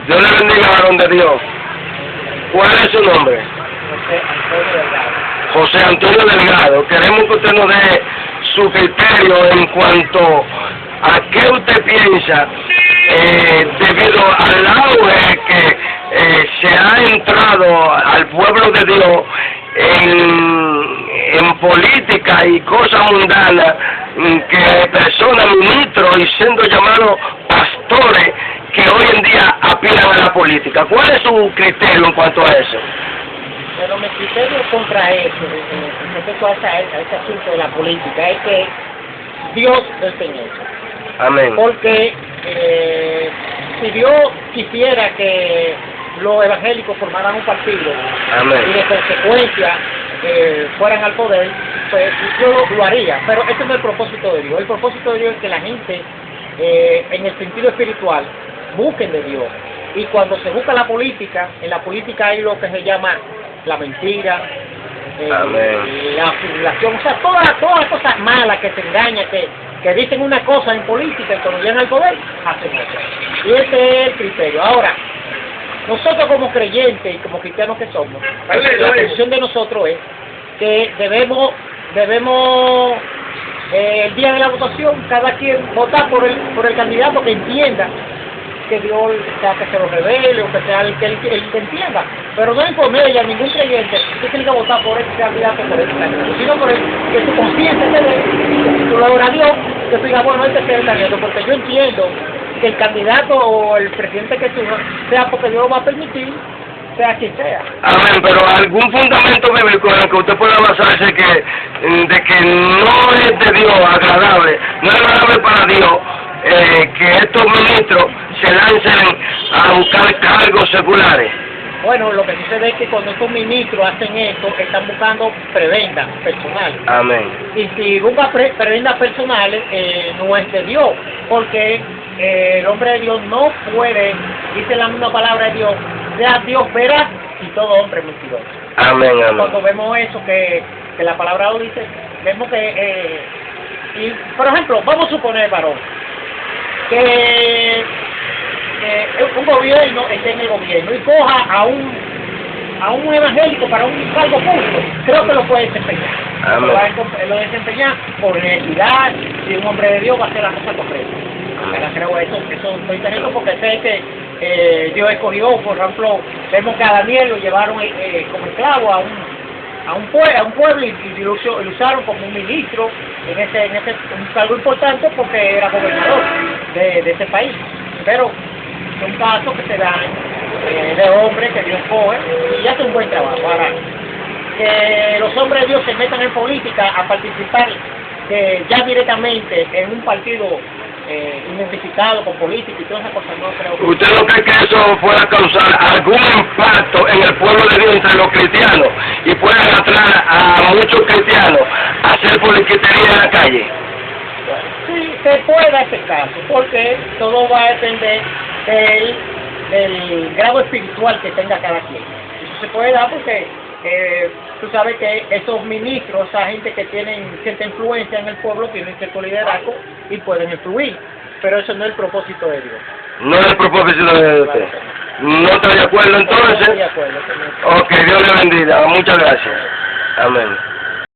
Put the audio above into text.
Dios le bendiga, varón de Dios. ¿Cuál es su nombre? José Antonio Delgado. José Antonio Delgado. Queremos que usted nos dé su criterio en cuanto a qué usted piensa debido al auge que se ha entrado al pueblo de Dios en política y cosas mundanas, que personas, ministros y siendo llamados pastores que hoy en día aspiran a la política. ¿Cuál es su criterio en cuanto a eso? Pero mi criterio contra eso, respecto a ese asunto de la política, es que Dios desempeña eso. Amén. Porque si Dios quisiera que los evangélicos formaran un partido Amén. y de consecuencia fueran al poder, pues yo lo haría. Pero ese no es el propósito de Dios. El propósito de Dios es que la gente, en el sentido espiritual, busquen de Dios. Y cuando se busca la política, en la política hay lo que se llama la mentira, la simulación, o sea, todas las cosas malas que te engañan, que dicen una cosa en política y cuando llegan al poder, hacen otra. Y ese es el criterio. Ahora, nosotros como creyentes y como cristianos que somos, la posición de nosotros es que debemos el día de la votación, cada quien votar por el candidato que entienda que Dios, sea que se lo revele o que sea el que entienda, pero no imponerle a ningún creyente que tiene que votar por ese candidato, sino por el que su conciencia se dé, que tú lo oras a Dios, que tú digas, bueno, este es el candidato, porque yo entiendo que el candidato o el presidente que surja sea porque Dios lo va a permitir, sea quien sea. Amén, pero algún fundamento bíblico en el que usted pueda basarse de que no es de Dios agradable, no es agradable para Dios que estos ministros se lancen a buscar cargos seculares. Bueno, lo que sucede es que cuando estos ministros hacen esto, están buscando prebendas personales. Amén. Y si busca prebendas personales, no es de Dios, porque el hombre de Dios no puede, dice la misma palabra de Dios, sea Dios veraz y todo hombre mentiroso. Amén, amén. Cuando vemos eso, que la palabra lo dice, vemos que, y, por ejemplo, vamos a suponer, varón, que un gobierno esté en el gobierno y coja a un evangélico para un cargo público, creo que lo puede desempeñar. Lo desempeñar por necesidad, si un hombre de Dios va a hacer la cosa correcta. Creo eso estoy diciendo porque sé que Dios escogió, por ejemplo, vemos que a Daniel lo llevaron como esclavo a un pueblo y lo usaron como un ministro en un cargo importante porque era gobernador de ese país. Pero son casos que se dan de hombres que Dios coge y hace un buen trabajo. Ahora, que los hombres de Dios se metan en política a participar ya directamente en un partido identificado con política y todas esas cosas, no creo que... ¿Usted no cree que eso pueda causar algún impacto en el pueblo de Dios entre los cristianos y puedan atraer a muchos cristianos a hacer politiquería en la calle? Sí, se puede dar ese caso, porque todo va a depender del grado espiritual que tenga cada quien. Eso se puede dar porque tú sabes que esos ministros, esa gente que tienen cierta influencia en el pueblo, tienen cierto liderazgo y pueden influir, pero eso no es el propósito de Dios. No es el propósito de usted. ¿No está de acuerdo entonces? No estoy de acuerdo. Ok, Dios le bendiga. Muchas gracias. Amén.